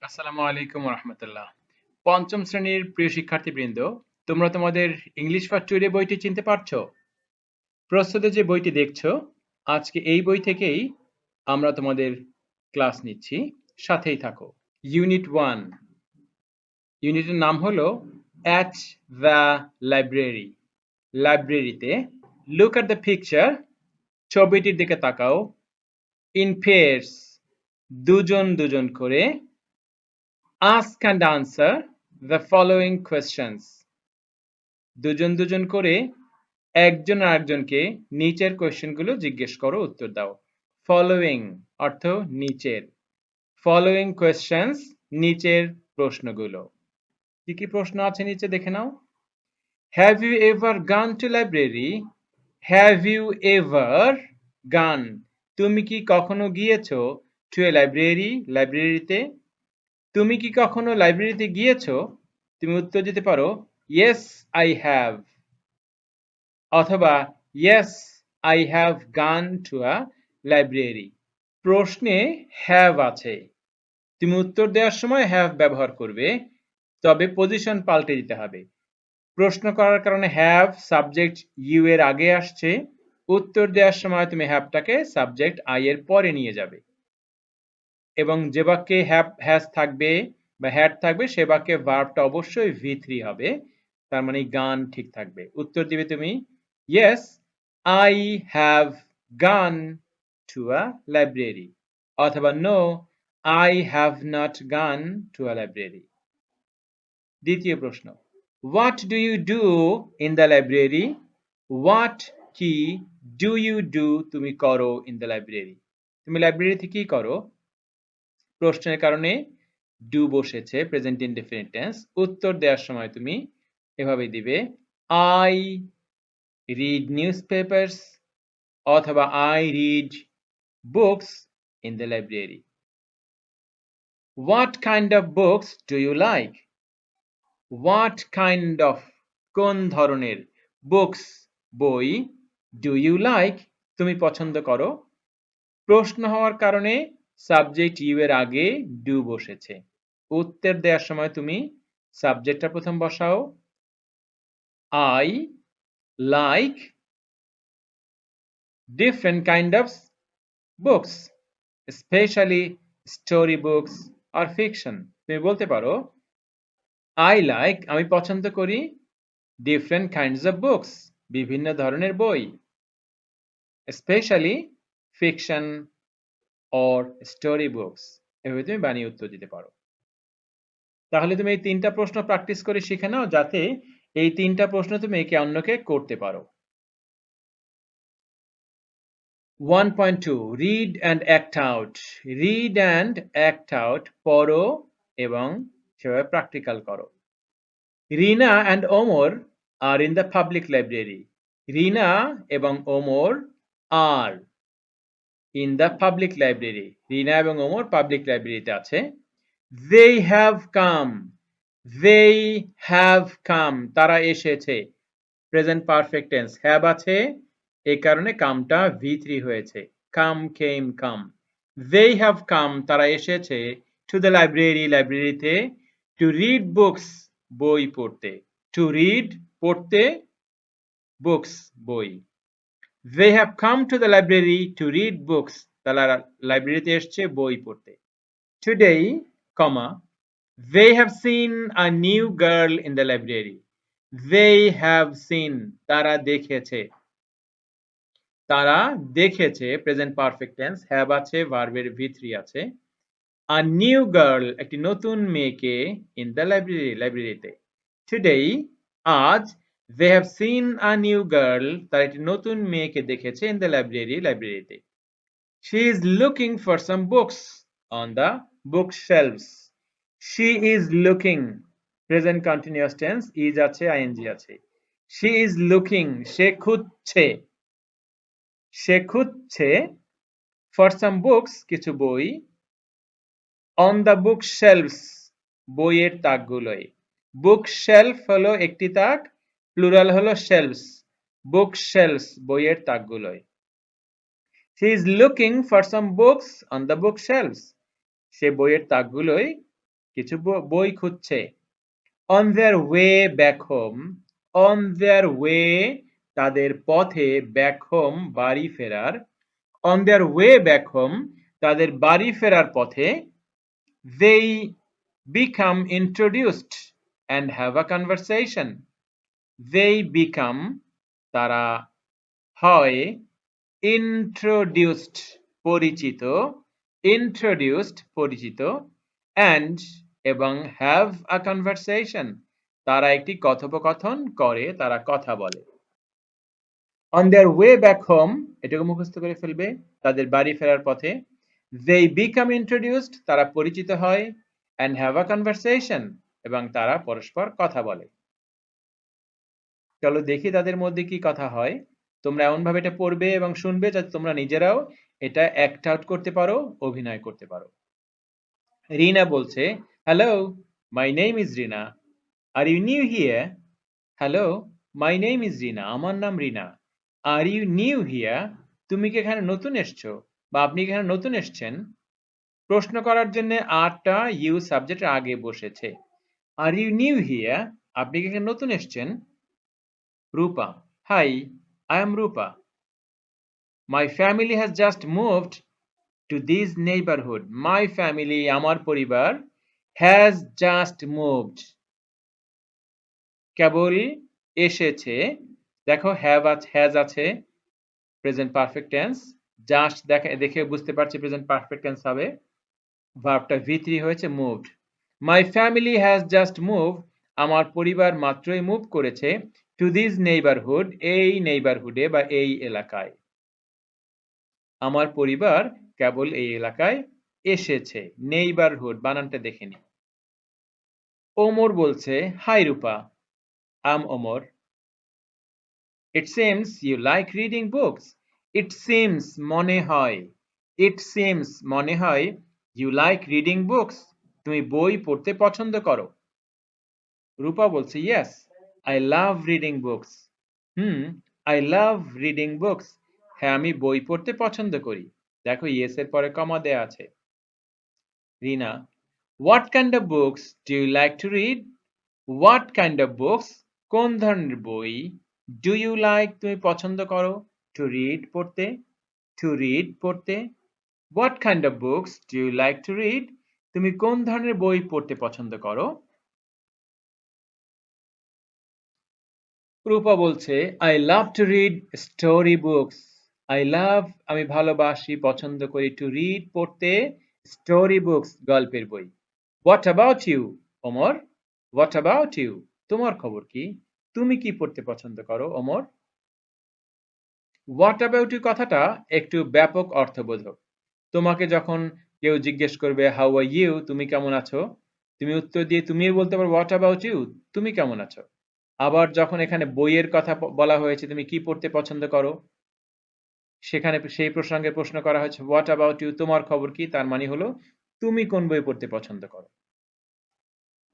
আসসালামু আলাইকুম রহমতুল্লাহ। পঞ্চম শ্রেণীর প্রিয় শিক্ষার্থীবৃন্দ, তোমরা তোমাদের ইংলিশ ফর টুডে বইটি চিনতে পারছো? প্রস্তুতে যে বইটি দেখছো, আজকে এই বই থেকেই আমরা তোমাদের ক্লাস নিচ্ছি, সাথেই থাকো। ইউনিট 1, ইউনিটের নাম হলো অ্যাট দ্য লাইব্রেরি। লাইব্রেরিতে লুক অ্যাট দ্য পিকচার, ছবিটির দিকে তাকাও। ইন পেয়ার্স, দুজন দুজন করে। Ask and answer the following questions. দুজন দুজন করে একজন আরেকজনকে নিচের কোয়েশ্চেনগুলো জিজ্ঞেস করো, উত্তর দাও। ফলোইং অর্থ নিচের। ফলোইং কোয়েশ্চেন্স, নিচের প্রশ্নগুলো। কি কি প্রশ্ন আছে নিচে দেখে নাও। Have you ever gone to library? Have you ever gone, তুমি কি কখনো গিয়েছো? টু এ লাইব্রেরি, লাইব্রেরিতে। তুমি কি কখনো লাইব্রেরিতে গিয়েছো? তুমি উত্তর দিতে পারো ইয়েস আই হ্যাভ, অথবা yes I have gone to a library. প্রশ্নে হ্যাভ আছে, তুমি উত্তর দেওয়ার সময় হ্যাভ ব্যবহার করবে, তবে পজিশন পাল্টে দিতে হবে। প্রশ্ন করার কারণে হ্যাভ সাবজেক্ট ইউ এর আগে আসছে, উত্তর দেওয়ার সময় তুমি হ্যাভটাকে সাবজেক্ট আই এর পরে নিয়ে যাবে। এবং যে বাক্যে হ্যাভ হ্যাজ থাকবে বা হ্যাড থাকবে সে বাক্যে ভার্বটা অবশ্যই V3 হবে, তার মানে গান ঠিক থাকবে। উত্তর দিবে তুমি yes I have gone to a library, অথবা no I have not gone to a library. দ্বিতীয় প্রশ্ন, what do you do in the library? What কি, ডু ইউ ডু তুমি করো, ইন দ্য লাইব্রেরি তুমি লাইব্রেরিতে কি করো? প্রশ্নের কারণে ডু বসেছে, প্রেজেন্ট ইনডেফিনিট টেন্স। উত্তর দেওয়ার সময় তুমি এভাবে দিবে আই রিড নিউজ পেপার্স, অথবা I read books in the library. What kind of books do you like? What kind of, কোন ধরনের, বুকস বই, ডু ইউ লাইক তুমি পছন্দ করো। প্রশ্ন হওয়ার কারণে সাবজেক্ট ইউ এর আগে ডু বসেছে। উত্তর দেওয়ার সময় তুমি সাবজেক্টটা প্রথম বসাও, I like different kind of books, especially story books or fiction. তুমি বলতে পারো I like, আমি পছন্দ করি, different kinds of books, বিভিন্ন ধরনের বই, especially fiction or story books, এভাবে তুমি বানিয়ে উত্তর দিতে পারো। তাহলে তুমি এই তিনটা প্রশ্ন প্র্যাকটিস করে শিখে নাও, যাতে এই তিনটা প্রশ্ন তুমি একে অন্যকে করতে পারো। 1.2 read and act out. read and act out, পড়ো এবং সেভাবে প্র্যাকটিক্যাল করো। রিনা and Omar are in the public library. রিনা এবং Omar are in the public library. রিনা এবং ওমর পাবলিক লাইব্রেরিতে আছে। they have come, they have come, তারা এসেছে। প্রেজেন্ট পারফেক্ট টেন্স, হ্যাভ আছে, এই কারণে কামটা V3 হয়েছে। come came come, they have come, তারা এসেছে, to the library, লাইব্রেরিতে, to read books, বই পড়তে, to read পড়তে, books বই। they have come to the library to read books, তারা লাইব্রেরিতে এসেছে বই পড়তে। today, comma, they have seen a new girl in the library. they have seen, তারা দেখেছে, তারা দেখেছে, প্রেজেন্ট পারফেক্ট টেন্স, হ্যাভ আছে, ভার্বের V3 আছে। a new girl, একটি নতুন মেয়েকে, in the library, লাইব্রেরিতে। today, আজ, they have seen a new girl, তারা একটি নতুন মেয়েকে দেখেছে, in the library, লাইব্রেরিতে। she is looking for some books on the bookshelves. she is looking, present continuous tense, is আছে, ing আছে। she is looking, সে খুঁজছে, সে খুঁজছে, for some books, কিছু বই, on the bookshelves, বইয়ের তাকগুলোয়। bookshelf হলো একটি তাক, প্লুরাল হলো shelves, bookshelves, বইয়ের তাকগুলোয়। she is looking for some books on the bookshelves, সে বইয়ের তাকগুলোয় কিছু বই খুঁজছে। On their way back home, on their way তাদের পথে back home বাড়ি ফেরার, on their way back home তাদের বাড়ি ফেরার পথে they become introduced and have a conversation. They become তারা হয় introduced পরিচিত, introduced পরিচিত, and এবং have a conversation তারা একটি কথোপকথন করে, তারা কথা বলে। On their way back home এটাকে মুখস্থ করে ফেলবে, তাদের বাড়ি ফেরার পথে they become introduced তারা পরিচিত হয়, and have a conversation এবং তারা পরস্পর কথা বলে। চলো দেখি তাদের মধ্যে কি কথা হয়। তোমরা এমনভাবে এটা পড়বে এবং শুনবে যাতে তোমরা নিজেরাও এটা অ্যাক্ট আউট করতে পারো, অভিনয় করতে পারো। রিনা বলছে, hello, my name is Rina. Are you new here? Hello, my name is Rina. আমার নাম Rina. Are you new here? তুমি কি এখানে নতুন এসছো বা আপনি কি এখানে নতুন এসছেন? প্রশ্ন করার জন্য আরটা ইউ সাবজেক্টের আগে বসেছে। Are you new here? আপনি কি এখানে নতুন এসছেন? Rupa, hi, I am Rupa. My family has just moved to this neighborhood. My family, আমার পরিবার, has just moved. কেবল এসেছে। দেখো has আছে, present perfect tense. Just দেখে বুঝতে পারছি present perfect tense হবে। ভার্বটা V3 হয়েছে moved. My family has just moved. আমার পরিবার মাত্রই মুভ করেছে to this neighborhood, এই নেইবারহুডে বা এই এলাকায়। আমার পরিবার কেবল এই এলাকায় এসেছে। নেইবারহুড বানানটা দেখে নি। ওমর বলছে, hi Rupa, am Omar. It seems you like reading books. It seems মনে হয়, it seems মনে হয় you like reading books. তুমি বই পড়তে পছন্দ করো। রূপা বলছে, yes, I love reading books. I love reading books. হ্যাঁ, আমি বই পড়তে পছন্দ করি। দেখো yes এর পরে কমা দেয়া আছে। রিনা, what kind of books do you like to read? What kind of books? কোন ধরনের বই do you like তুমি পছন্দ করো? To read পড়তে, to read পড়তে। What kind of books do you like to read? তুমি কোন ধরনের বই পড়তে পছন্দ করো? রূপা বলছে, I love to read story books. I love আমি ভালোবাসি, পছন্দ করি to read পড়তে story books গল্পের বই। What about you, Omar? What about you? তোমার খবর কি? তুমি কি পড়তে পছন্দ করো, ওমর? What about you কথাটা একটু ব্যাপক অর্থবোধক। তোমাকে যখন কেউ জিজ্ঞেস করবে how are you, তুমি কেমন আছো? তুমি উত্তর দিয়ে তুমিও বলতে পারো what about you, তুমি কেমন আছো? আবার যখন এখানে বইয়ের কথা বলা হয়েছে তুমি কি পড়তে পছন্দ করো, সেখানে সেই প্রসঙ্গে প্রশ্ন করা হয়েছে what about you, তোমার খবর কি, তার মানে হলো তুমি কোন বই পড়তে পছন্দ করো।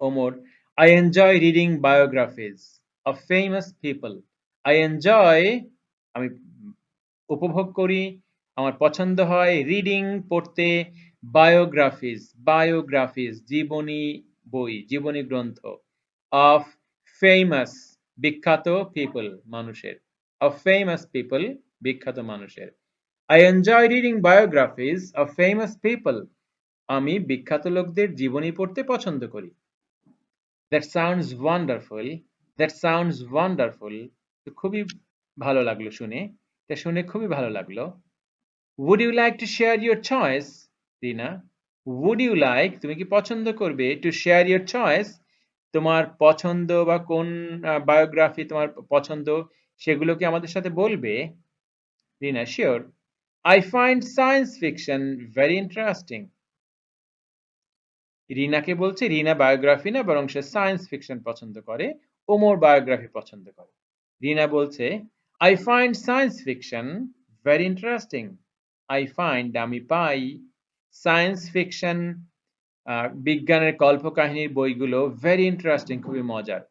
Omar, I enjoy reading biographies of famous people. I enjoy আমি উপভোগ করি, আমার পছন্দ হয় রিডিং পড়তে বায়োগ্রাফিজ জীবনী বই, জীবনী গ্রন্থ of famous বিখ্যাত people মানুষের, of famous people বিখ্যাত মানুষের। I enjoy reading biographies of famous people. আমি বিখ্যাত লোকদের জীবনী পড়তে পছন্দ করি। That sounds wonderful. That sounds wonderful. তো খুবই ভালো লাগলো শুনে। এটা শুনে খুবই ভালো লাগলো। Would you like to share your choice, Rina? Would you like তুমি কি পছন্দ করবে to share your choice? তোমার পছন্দ বা কোন বায়োগ্রাফি তোমার পছন্দ সেগুলো কি আমাদের সাথে বলবে? রিনা, sure. I find science fiction very interesting. রিনাকে বলছে রিনা বায়োগ্রাফি না বরং সে সায়েন্স ফিকশন পছন্দ করে, ওমর বায়োগ্রাফি পছন্দ করে। রিনা বলছে I find science fiction very interesting. I find আমি পাই সায়েন্স ফিকশন বিজ্ঞানের কল্পকাহিনীর বইগুলো very interesting খুবই মজার।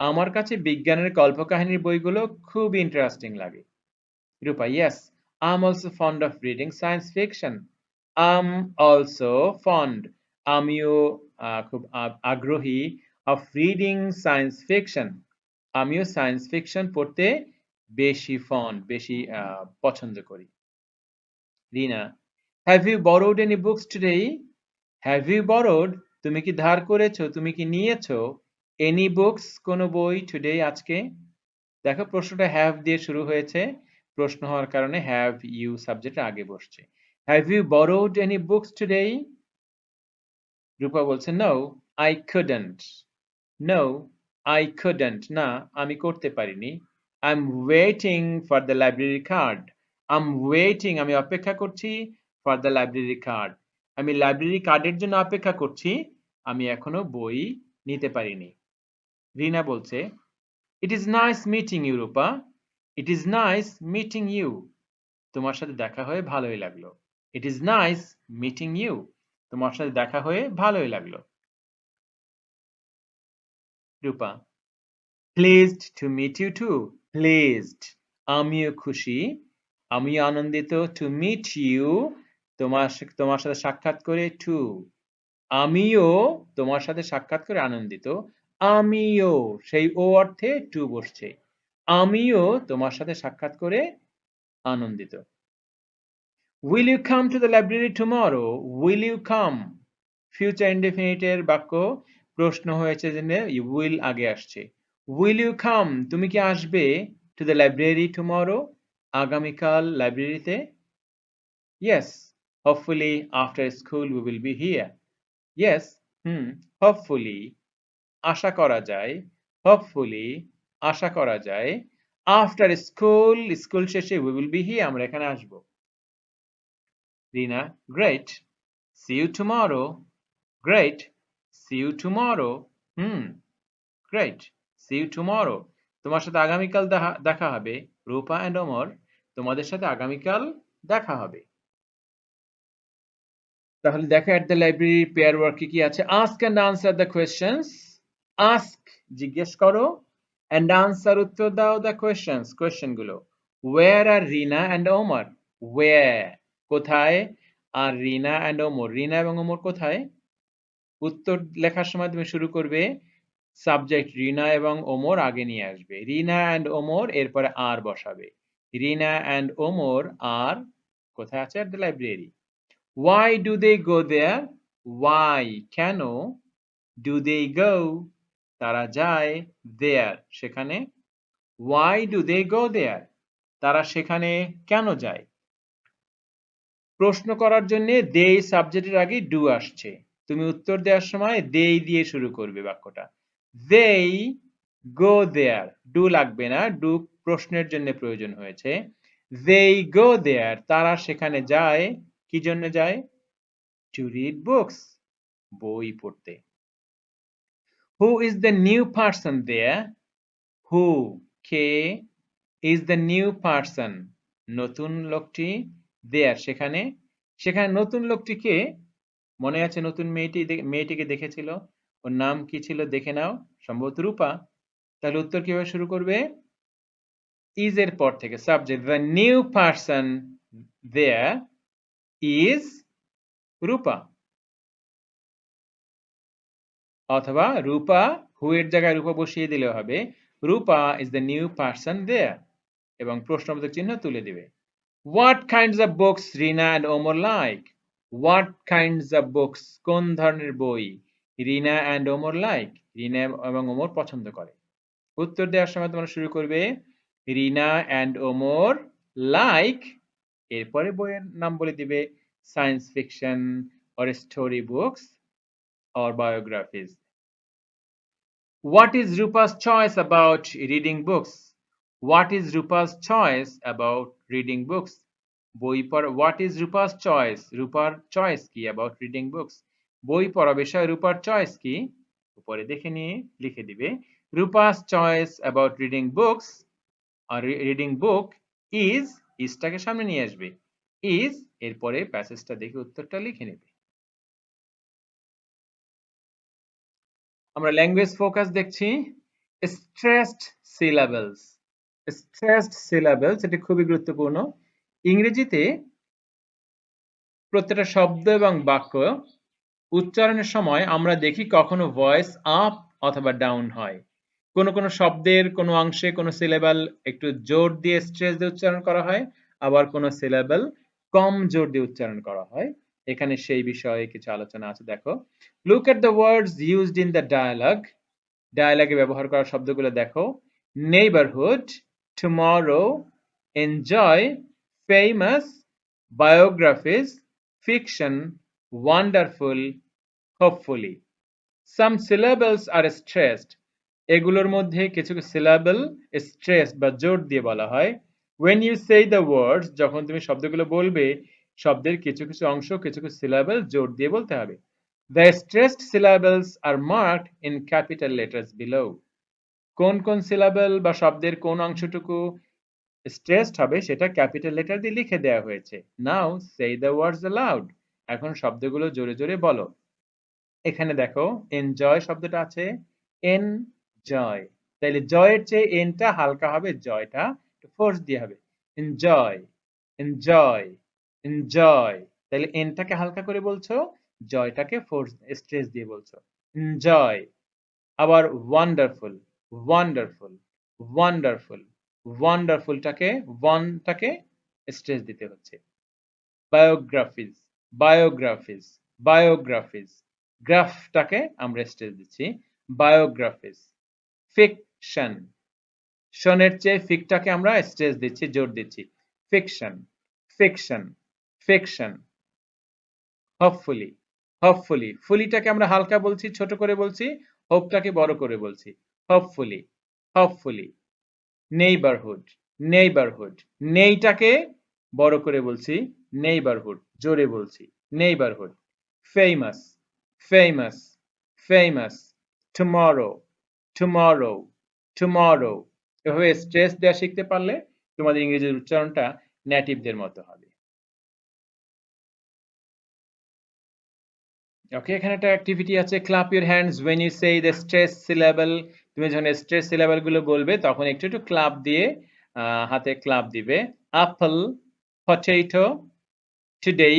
আমার কাছে বিজ্ঞানের কল্পকাহিনীর বইগুলো খুব ইন্টারেস্টিং লাগে। রূপা, yes, I'm also fond of reading science fiction. I'm also fond আমিও খুব আগ্রহী of reading science fiction. আমিও সায়েন্স ফিকশন পড়তে বেশি পছন্দ করি। রিনা, have you borrowed any books today? Have you borrowed? তুমি কি ধার করেছো? তুমি কি নিয়েছো? Any books? কোনো বই today আজকে? দেখো প্রশ্নটা have দিয়ে শুরু হয়েছে। প্রশ্ন হওয়ার কারণে have you সাবজেক্ট আগে বসছে। Have you borrowed any books today? রূপা বলছে no, I couldn't. No, I couldn't. না, আমি করতে পারিনি। I'm waiting for the library card. I'm waiting, আমি অপেক্ষা করছি for the library card. আমি লাইব্রেরি কার্ডের জন্য অপেক্ষা করছি। আমি এখনো বই নিতে পারিনি। রিনা বলছে it is nice meeting you, Rupa. It is nice meeting you. তোমার সাথে দেখা হয়ে ভালোই লাগলো। It is nice meeting you. তোমার সাথে দেখা হয়ে ভালোই লাগলো। রূপা, pleased to meet you too. Pleased, আমিও খুশি, আমিও আনন্দিত to meet you, তোমার সাথে সাক্ষাৎ করে too. আমিও তোমার সাথে সাক্ষাৎ করে আনন্দিত। আমিও সেই ও অর্থে to বসছে। আমিও তোমার সাথে সাক্ষাৎ করে আনন্দিত। Will you come to the library tomorrow? Will you come? Future indefinite এর বাক্য, প্রশ্ন হয়েছে জন্য will আগে আসছে। Will you come? তুমি কি আসবে to the library tomorrow? আগামীকাল লাইব্রেরিতে? Yes, hopefully after school we will be here. Yes, hopefully, আশা করা যায়, hopefully, আশা করা যায়, after school, স্কুল শেষে we will be here, আমরা এখানে আসবো। রিনা, great, see you tomorrow. Great, see you tomorrow. Great, see you tomorrow. তোমার সাথে আগামীকাল দেখা হবে। রূপা and ওমর, তোমাদের সাথে আগামীকাল দেখা হবে। তাহলে দেখো at the library pair work কি আছে? Ask and answer the questions. Ask, জিজ্ঞেস করো, and answer, উত্তর দাও the questions, কোয়েশ্চেন গুলো। Where are Rina and Omar? Where, কোথায়? আর রিনা and ওমর, রিনা এবং ওমর কোথায়? উত্তর লেখার সময় তুমি শুরু করবে সাবজেক্ট রিনা এবং ওমর আগে নিয়ে আসবে। রিনা and ওমর, এরপরে আর বসাবে। রিনা and ওমর আর কোথায় আছে? at the library. Why do they go there? Why, কেন? Do they go, তারা যায়, there, সেখানে? Why do they go there? তারা সেখানে কেন যায়? প্রশ্ন করার জন্য they সাবজেক্টের আগে do আসছে। তুমি উত্তর দেওয়ার সময় they দিয়ে শুরু করবে বাক্যটা। They go there, do লাগবে না, do প্রশ্নের জন্য প্রয়োজন হয়েছে। They go there, তারা সেখানে যায়, কি জন্য যায়? To read books, বই পড়তে। Who is the new person there? Who, K, is the new person, নতুন লোকটি, there, সেখানে। সেখানে নতুন লোকটি কে? মনে আছে নতুন মেয়েটিকে দেখেছিল? ওর নাম কি ছিল দেখে নাও, সম্ভবত রূপা। তাহলে উত্তর কিভাবে শুরু করবে? is এর পর থেকে subject, the new person there is রূপা, অথবা রূপা who এর জায়গায় রূপা বসিয়ে দিলেও হবে। রূপা is the new person there, এবং প্রশ্নবোধক চিহ্ন তুলে দিবে। What kinds of books Rina and Omar like? What kinds of books, কোন ধরনের বই রিনা and ওমর like, রিনা এবং ওমর পছন্দ করে? উত্তর দেওয়ার সময় তোমরা শুরু করবে রিনা and ওমর like, এরপরে বইয়ের নাম বলে দিবে science fiction or story books or biographies. What is Rupa's choice about reading books? What is Rupa's choice about reading books? বই পড়া, what is Rupa's choice? রূপার চয়েস কি about reading books? বই পড়া বিষয়ে রূপার চয়েস কি? উপরে দেখে নিয়ে লিখে দিবে Rupa's choice about reading books or reading book is টাকে সামনে নিয়ে আসবে। is এরপরে প্যাসেজটা দেখে উত্তরটা লিখে নেবে। আমরা ল্যাঙ্গুয়েজ ফোকাস দেখছি। স্ট্রেসড সিলাবেলস, স্ট্রেসড সিলাবেলস, এটি খুবই গুরুত্বপূর্ণ। ইংরেজিতে প্রত্যেকটা শব্দ এবং বাক্য উচ্চারণের সময় আমরা দেখি কখনো ভয়েস আপ অথবা ডাউন হয়। কোনো শব্দের কোনো অংশে কোনো সিলেবল একটু জোর দিয়ে স্ট্রেস দিয়ে উচ্চারণ করা হয়, আবার কোনো সিলেবল কম জোর দিয়ে উচ্চারণ করা হয়। এখানে সেই বিষয়ে কিছু আলোচনা আছে দেখো। Look at the words used in the dialogue. ডায়ালগে ব্যবহার করা শব্দগুলো দেখো। Neighborhood, tomorrow, enjoy, famous, biographies, fiction, wonderful, hopefully. Some syllables are stressed. এগুলোর মধ্যে কিছু syllable stressed বা জোর দিয়ে বলা হয়। When you say the words, যখন তুমি শব্দগুলো বলবে, শব্দের কিছু অংশ কিছু syllable জোর দিয়ে বলতে হবে। The stressed syllables are marked in capital letters below. কোন syllable বা শব্দের কোন অংশটুকু stressed হবে সেটা ক্যাপিটাল লেটার দিয়ে লিখে দেওয়া হয়েছে। Now say the words aloud. এখন শব্দগুলো জোরে জোরে বলো। এখানে দেখো এনজয় শব্দটা আছে, এনজয়। তাইলে জয়ের চেয়ে এনটা হালকা হবে, জয়টা একটু ফোর্স দিয়ে হবে। Enjoy, enjoy, enjoy. তাইলে এনটাকে হালকা করে বলছো, জয়টাকে ফোর্স স্ট্রেস দিয়ে বলছো। এনজয়। আবার ওয়ান্ডারফুল, ওয়ান্ডারফুল, ওয়ান্ডারফুল, ওয়ান্ডারফুলটাকে ওয়ানটাকে স্ট্রেস দিতে হচ্ছে। Biographies, biographies, biographies. গ্রাফটাকে আমরা স্ট্রেস দিচ্ছি। বায়োগ্রাফিজ। ফিকশন, শনের চেয়ে ফিকটাকে আমরা স্ট্রেস দিচ্ছি, জোর দিচ্ছি। Fiction, fiction, fiction. Hopefully, hopefully. ফুলিটাকে আমরা হালকা বলছি, ছোট করে বলছি। হোপটাকে বড় করে বলছি। Hopefully, hopefully. Neighbourhood, neighbourhood. নেইটাকে বড় করে বলছি, নেইবারহুড। জোরে বলছি, neighbourhood. Famous, famous, famous. Tomorrow, tomorrow, tomorrow. এভাবে স্ট্রেস দেওয়া শিখতে পারলে তোমাদের ইংরেজির উচ্চারণটা নেটিভদের মতো হবে। ওকে, এখানে একটা অ্যাক্টিভিটি আছে, clap your hands when you say the stress syllable. তুমি যখন স্ট্রেস সিলেবল গুলো বলবে তখন একটু ক্ল্যাপ দিয়ে হাতে ক্ল্যাপ দিবে। অ্যাপল, পটেটো, টুডে,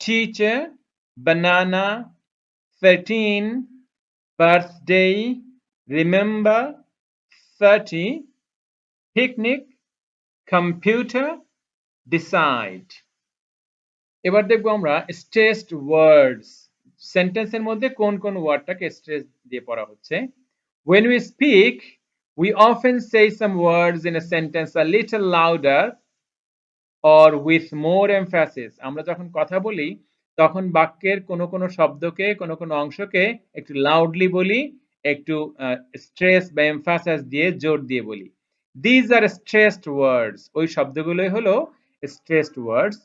টিচার, বানানা, 13, birthday, remember, 30, picnic, computer, decide. এবার দেখবো আমরা স্ট্রেসড ওয়ার্ডস। সেন্টেন্সের মধ্যে কোন ওয়ার্ডটাকে স্ট্রেস দিয়ে পড়া হচ্ছে। When we speak, we often say some words in a sentence a little louder or with more emphasis. আমরা যখন কথা বলি তখন বাক্যের কোন শব্দকে কোন অংশকে একটু লাউডলি বলি, একটু স্ট্রেস বা এমফাসাস দিয়ে জোর দিয়ে বলি। These are stressed words. ওই শব্দগুলোই হলো stressed words.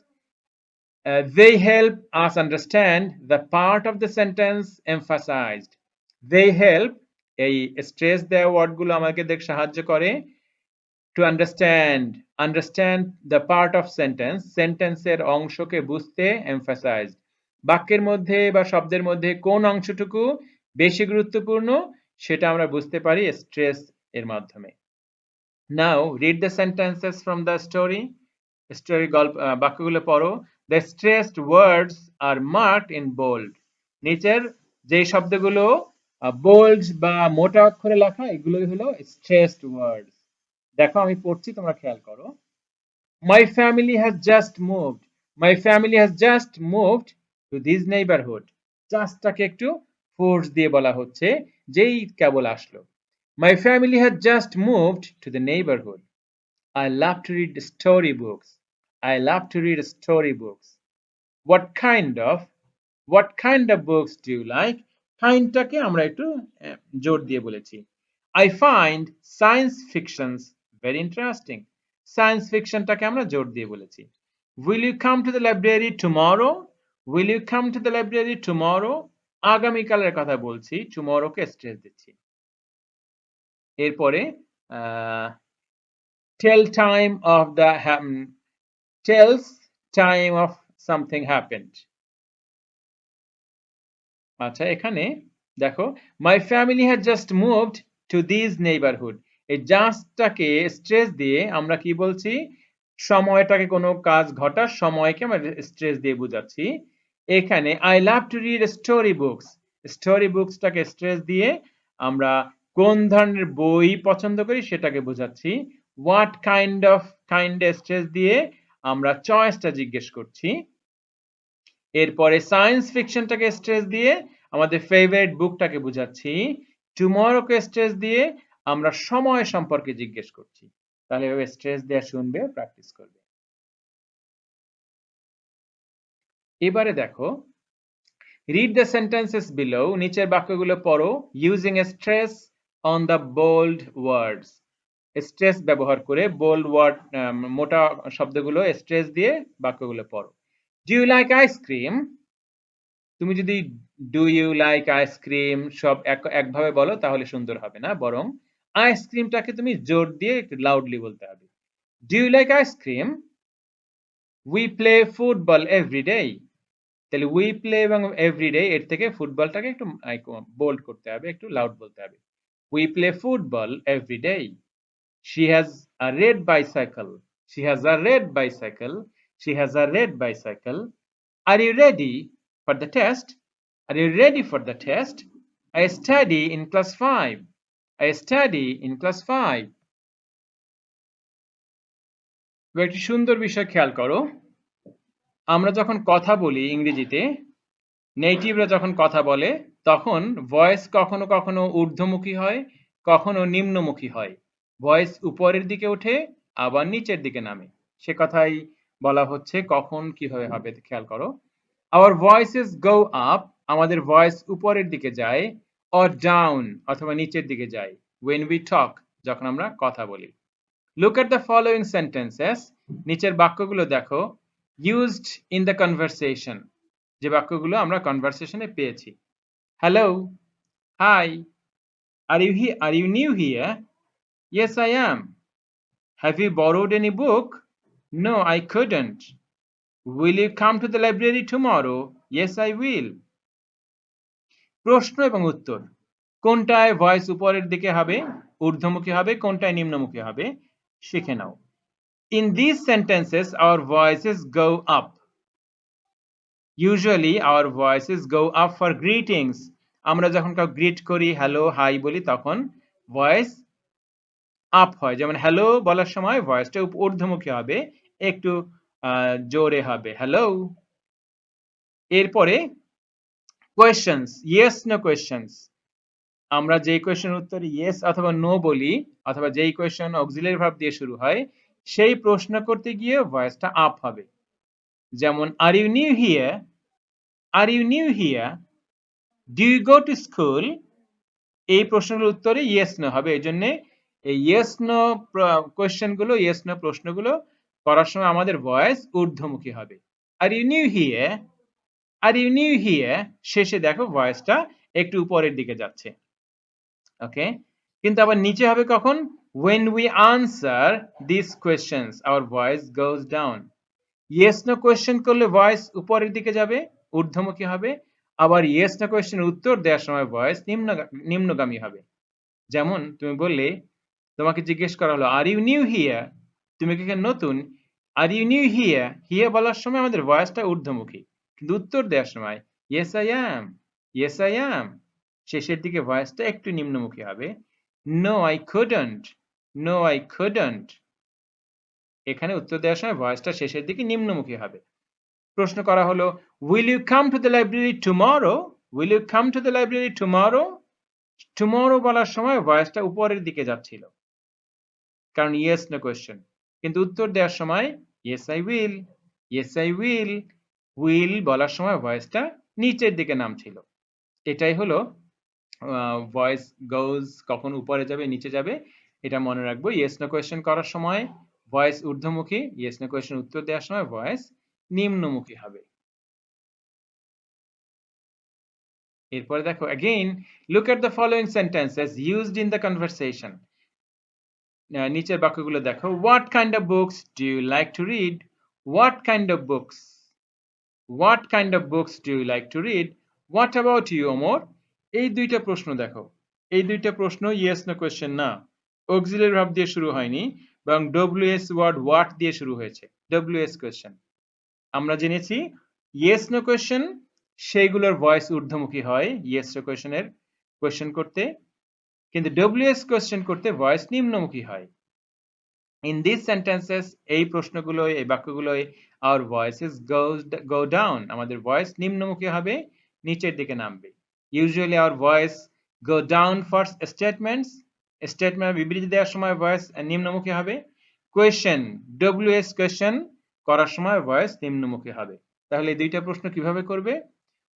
They help us understand the part of the sentence emphasized. They help, এই স্ট্রেস দেওয়া ওয়ার্ডগুলো আমাকে সাহায্য করে to understand the part of sentence, সেন্টেন্সের অংশকে বুঝতে, emphasized. বাক্যের মধ্যে বা শব্দের মধ্যে কোন অংশটুকু বেশি গুরুত্বপূর্ণ সেটা আমরা বুঝতে পারি স্ট্রেস এর মাধ্যমে। Now read the sentences from the story. গল্প বাক্যগুলো পড়ো। The stressed words are marked in bold. নিচের যে শব্দগুলো বোল্ড বা মোটা অক্ষরে লেখা এগুলোই হলো stressed words. দেখো আমি পড়ছি, তোমরা খেয়াল করো। My family has just moved. My family has just moved to this neighborhood. জাস্টটাকে একটু ফোর্স দিয়ে বলা হচ্ছে, যেই কেবল আসলো। My family has just moved to the neighborhood. I love to read storybooks. I love to read storybooks. What kind of books do you like? Kindটাকে আমরা একটু জোর দিয়ে বলেছি। I find science fictions very interesting. Science fictionটাকে আমরা জোর দিয়ে বলেছি। Will you come to the library tomorrow? Will you come to the library tomorrow? আগামীকালের কথা বলছি, tomorrowকে স্ট্রেস দিচ্ছি। এরপরে tells time of something happened. আচ্ছা, এখানে দেখো my family had just moved to this neighborhood. এই জাস্টটাকে স্ট্রেস দিয়ে আমরা কি বলছি, সময়টাকে কোনো কাজ ঘটার সময়কে আমরা স্ট্রেস দিয়ে বোঝাচ্ছি। এখানে I love to read story books, story বুকসটাকে স্ট্রেস দিয়ে আমরা কোন ধরনের বই পছন্দ করি সেটাকে বোঝাচ্ছি। হোয়াট কাইন্ড স্ট্রেস দিয়ে আমরা চয়েসটা জিজ্ঞেস করছি। এরপরে সায়েন্স ফিকশনটাকে স্ট্রেস দিয়ে আমাদের ফেভারিট বুকটাকে বোঝাচ্ছি। টুমরোকে স্ট্রেস দিয়ে আমরা সময় সম্পর্কে জিজ্ঞেস করছি। তাহলে এভাবে স্ট্রেস দেওয়া শুনবে, প্র্যাকটিস করবে। এবারে দেখো, রিড দ্য সেন্টেন্সেস বিলো, নিচের বাক্যগুলো পড়ো using a stress on the bold words, stress ব্যবহার করে বোল্ড ওয়ার্ড মোটা শব্দগুলো স্ট্রেস দিয়ে বাক্যগুলো পড়ো। Do you like ice cream? তুমি যদি ডু ইউ লাইক আইসক্রিম সব একভাবে বলো তাহলে সুন্দর হবে না, বরং আইসক্রিমটাকে তুমি জোর দিয়ে একটু লাউডলি বলতে হবে। Do you like ice cream? We play football every day. তাহলে উই প্লে এবং এভরিডে এর থেকে ফুটবলটাকে একটু বোল্ড করতে হবে, একটু লাউড বলতে হবে। We play football everyday. She has a red bicycle, she has a red bicycle, she has a red bicycle. Are you ready for the test? Are you ready for the test? I study in class 5, I study in class 5। একটি সুন্দর বিষয় খেয়াল করো, আমরা যখন কথা বলি ইংরেজিতে, নেটিভরা যখন কথা বলে তখন ভয়েস কখনো কখনো ঊর্ধ্বমুখী হয়, কখনো নিম্নমুখী হয়। ভয়েস উপরের দিকে ওঠে আবার নিচের দিকে নামে। সে কথাই বলা হচ্ছে কখন কিভাবে হবে খেয়াল করো। আওয়ার ভয়েসেস গো আপ, আমাদের ভয়েস উপরের দিকে যায়, অর ডাউন অথবা নিচের দিকে যায় when we talk, যখন আমরা কথা বলি। Look at the following sentences, নিচের বাক্যগুলো দেখো, used in the conversation, যে বাক্যগুলো আমরা কনভারসেশনে পেয়েছি। Hello, hi, are you new here? Yes, I am. Have you borrowed any book? No, I couldn't. Will you come to the library tomorrow? Yes, I will. প্রশ্ন এবং উত্তর, কোনটায় voice উপরের দিকে হবে, ঊর্ধ্বমুখী হবে, কোনটায় নিম্নমুখী হবে শিখে নাও। In these sentences our voices go up. Usually our voices go up for greetings. আমরা যখন কাউ গ্রিট করি, হ্যালো হাই বলি, তখন ভয়েস আপ হয়। যেমন হ্যালো বলার সময় ভয়েসটা ঊর্ধ্বমুখী হবে, একটু জোরে হবে, হ্যালো। এরপরে কোয়েশ্চেন্স, ইয়েস নো কোয়েশ্চেন্স, আমরা যেই কোয়েশ্চেনের উত্তরে ইয়েস অথবা নো বলি, অথবা যেই কোয়েশ্চেন অক্সিলারি ভার্ব দিয়ে শুরু হয়, সেই প্রশ্ন করতে গিয়ে ভয়েসটা আপ হবে। যেমন are you new here? Are you new here? Do you go to school? এই প্রশ্নের উত্তরে ইয়েস নো হবে। এই জন্য এই ইয়েস নো কোয়েশ্চেনগুলো, ইয়েস নো প্রশ্নগুলো করার সময় আমাদের ভয়েস ঊর্ধ্বমুখী হবে। Are you new here? Are you new here? শেষে দেখো ভয়েসটা একটু উপরের দিকে যাচ্ছে। ওকে, কিন্তু আবার নিচে হবে কখন? when we answer these questions our voice goes down. Yes no question করলে ভয়েস উপরের দিকে যাবে, ঊর্ধ্বমুখী হবে। আবার ইয়েস নো কোয়েশ্চেনের উত্তর দেওয়ার সময় ভয়েস নিম্নগামী হবে। যেমন তুমি বললে, তোমাকে জিজ্ঞেস করা হলো আর ইউ নিউ হিয়ার? তুমি কি নতুন? Are you new here? Here বলার সময় আমাদের ভয়েসটা ঊর্ধ্বমুখী, কিন্তু উত্তর দেওয়ার সময় yes I am, yes I am, শেষের দিকে ভয়েসটা একটু নিম্নমুখী হবে। No I couldn't, no I couldn't, এখানে উত্তর দেওয়ার সময় ভয়েসটা শেষের দিকে নিম্নমুখী হবে। প্রশ্ন করা হলো will you come to the library tomorrow? Will you come to the library tomorrow? Tomorrow বলার সময় ভয়েসটা উপরের দিকে যাচ্ছিল, কারণ ইয়েস নো কোয়েশ্চেন। কিন্তু উত্তর দেওয়ার সময় yes I will, yes I will, will বলার সময় ভয়েসটা নিচের দিকে নামছিল। এটাই হলো ভয়েস গোজ কখন উপরে যাবে নিচে যাবে এটা মনে রাখবো। ইয়েস নো কোয়েশ্চেন করার সময় ভয়েস ঊর্ধ্বমুখী, ইয়েস নো কোয়েশ্চেন উত্তর দেওয়ার সময় ভয়েস নিম্নমুখী হবে। এরপরে দেখো, again look at the following sentences used in the conversation. নিচের বাক্যগুলো দেখো, what kind of books do you like to read? What kind of books? What kind of books do you like to read? What about you, Omar? এই দুইটা প্রশ্ন দেখো, এই দুইটা প্রশ্ন ইয়েস নো কোয়েশ্চেন না, অক্সিলারি ভার্ব দিয়ে শুরু হয়নি, বরং ডব্লিউএস ওয়ার্ড হোয়াট দিয়ে শুরু হয়েছে, ডব্লিউএস কোয়েশ্চেন। আমরা জেনেছি ইয়েস নো কোয়েশ্চেন সেইগুলোর ভয়েস ঊর্ধ্বমুখী হয় ইয়েস নো কোয়েশ্চেনের কোয়েশ্চেন করতে, কিন্তু ডব্লিউএস কোয়েশ্চেন করতে ভয়েস নিম্নমুখী হয়। ইন দিস সেন্টেন্সেস এই প্রশ্নগুলোয় এই বাক্যগুলোয় আওয়ার ভয়েসেস গো ডাউন, আমাদের ভয়েস নিম্নমুখী হবে, নিচের দিকে নামবে। Usually hour voice go down for statements, statement বিবৃতি দেওয়ার সময় ভয়েস নিম্নমুখী হবে। কোয়েশ্চেন ডব্লিউএস কোয়েশ্চেন করার সময় ভয়েস নিম্নমুখী হবে। তাহলে এই দুইটা প্রশ্ন কিভাবে করবে?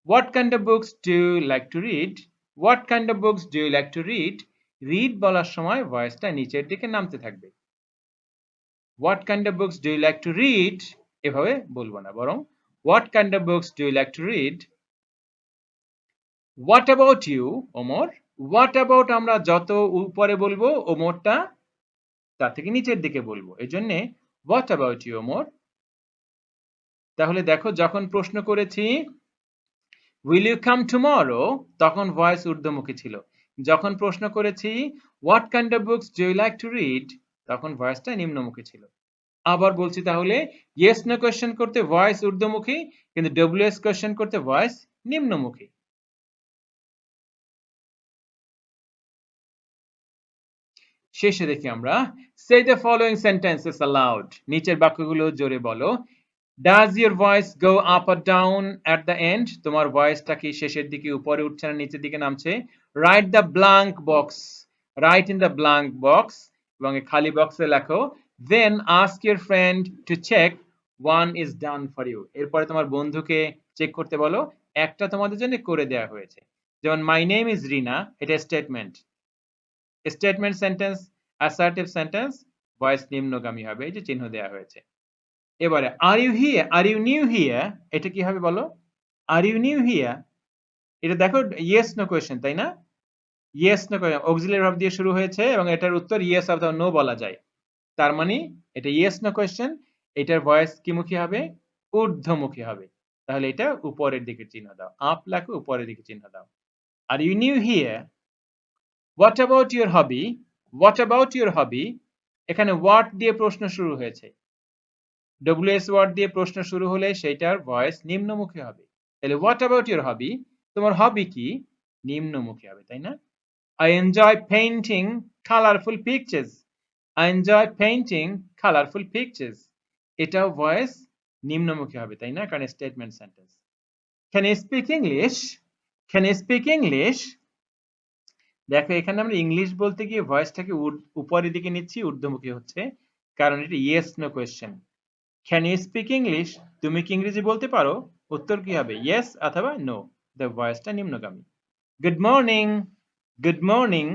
What kind of books do you like to read, what kind of books do you like to read, read বলার সময় ভয়েসটা নিচের দিকে নামতে থাকবে। What kind of books do you like to read এভাবে বলবো না, বরং what kind of books do you like to read. What about you Omar, what about আমরা যত উপরে বলবো ওমরটা তার থেকে নিচের দিকে বলবো, এই জন্যে হোয়াট অ্যাবাউট ইউ ওমর। তাহলে দেখো যখন প্রশ্ন করেছি উইল ইউ কাম টুমরো তখন ভয়েস ঊর্ধ্বমুখী ছিল, যখন প্রশ্ন করেছি what kind of books do you like to read তখন ভয়েসটা নিম্নমুখী ছিল। আবার বলছি তাহলে ইয়েস নো কোয়েশ্চেন করতে ভয়েস ঊর্ধ্বমুখী, কিন্তু ডব্লিউএস কোয়েশ্চেন করতে ভয়েস নিম্নমুখী। শেষে দেখি আমরা সে দ্য ফলোইং সেন্টেন্সেস অ্যালাউড, নিচের বাক্যগুলো জোরে বলো। Does your voice go up or down at the end, তোমার ভয়েসটা কি শেষের দিকে উপরে উঠছে না নিচের দিকে নামছে? Write the blank box, write in the blank box, এবং খালি বক্সে লেখো then ask your friend to check one is done for you, এরপরে তোমার বন্ধুকে চেক করতে বলো একটা তোমাদের জন্য করে দেওয়া হয়েছে। যেমন মাই নেম ইজ রিনা, এটা statement, statement sentence, assertive sentence, voice নিম্নগামী হবে, এই যে চিহ্ন দেওয়া হয়েছে। এবারে are you here, are you new here, এটা কি হবে বলো? আর ইউ নিউ হিয়ার, এটা দেখো ইয়েস নো কোয়েশ্চেন তাই না? Yes no question auxiliary verb দিয়ে শুরু হয়েছে এবং এটার উত্তর ইয়েস অথবা নো বলা যায়। তার মানে এটা ইয়েস নো কোয়েশ্চেন, এটার ভয়েস কি মুখী হবে? ঊর্ধ্বমুখী হবে। তাহলে এটা উপরের দিকে চিহ্ন দাও, আপ লেখো উপরের দিকে চিহ্ন দাও। Are you new here, what about your hobby, what about your hobby, এখানে হোয়াট দিয়ে প্রশ্ন শুরু হয়েছে, ডব্লিউএস ওয়ার্ড দিয়ে প্রশ্ন শুরু হলে সেইটার ভয়েস নিম্নমুখী হবে। তাহলে হোয়াট অ্যাবাউট ইউর হবি, তোমার হবি কি? নিম্নমুখী হবে তাই না? I enjoy painting colourful pictures, I enjoy painting colourful pictures, এটাও ভয়েস নিম্নমুখী হবে তাই না, কারণ statement sentence. Can you speak English, can you speak English, দেখো এখানে আমরা ইংলিশ বলতে গিয়ে ভয়েসটাকে উপরের দিকে নিচ্ছি, ঊর্ধ্বমুখী হচ্ছে, কারণ এটা yes no question. Can you speak English, তুমি কি ইংরেজি বলতে পারো, উত্তর কি হবে ইয়েস অথবা নো, দ্য ভয়েসটা নিম্নগামী। Good morning, good morning,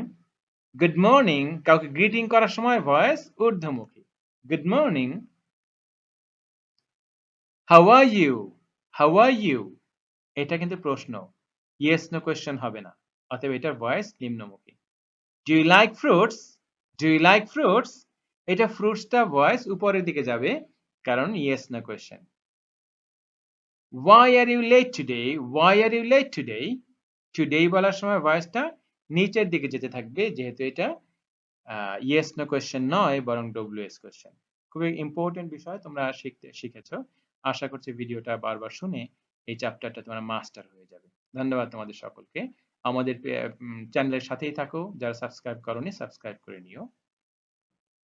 good morning, কাউকে গ্রিটিং করার সময় ভয়েস ঊর্ধ্বমুখী, good morning. How are you, how are you, এটা কিন্তু প্রশ্ন, ইয়েস নো কোয়েশ্চেন হবে না, অতএব এটার ভয়েস নিম্নমুখী। Do you like fruits, do you like fruits, এটা ফ্রুটসটা ভয়েস উপরের দিকে যাবে, কারণ yes no question. Why are you late today? Why are you late today? Today বলার সময় ভয়েসটা নিচের দিকে যেতে থাকবে, যেহেতু এটা ইয়েস নো কোয়েশ্চেন নয় বরং ডব্লিউএস কোয়েশ্চেন। খুবই ইম্পর্টেন্ট বিষয়, তোমরা শিখেছো। আশা করছি ভিডিওটা বারবার শুনে এই চ্যাপ্টারটা তোমরা মাস্টার হয়ে যাবে। ধন্যবাদ তোমাদের সকলকে। আমাদের চ্যানেলের সাথেই থাকো, যারা সাবস্ক্রাইব করোনি সাবস্ক্রাইব করে নিও।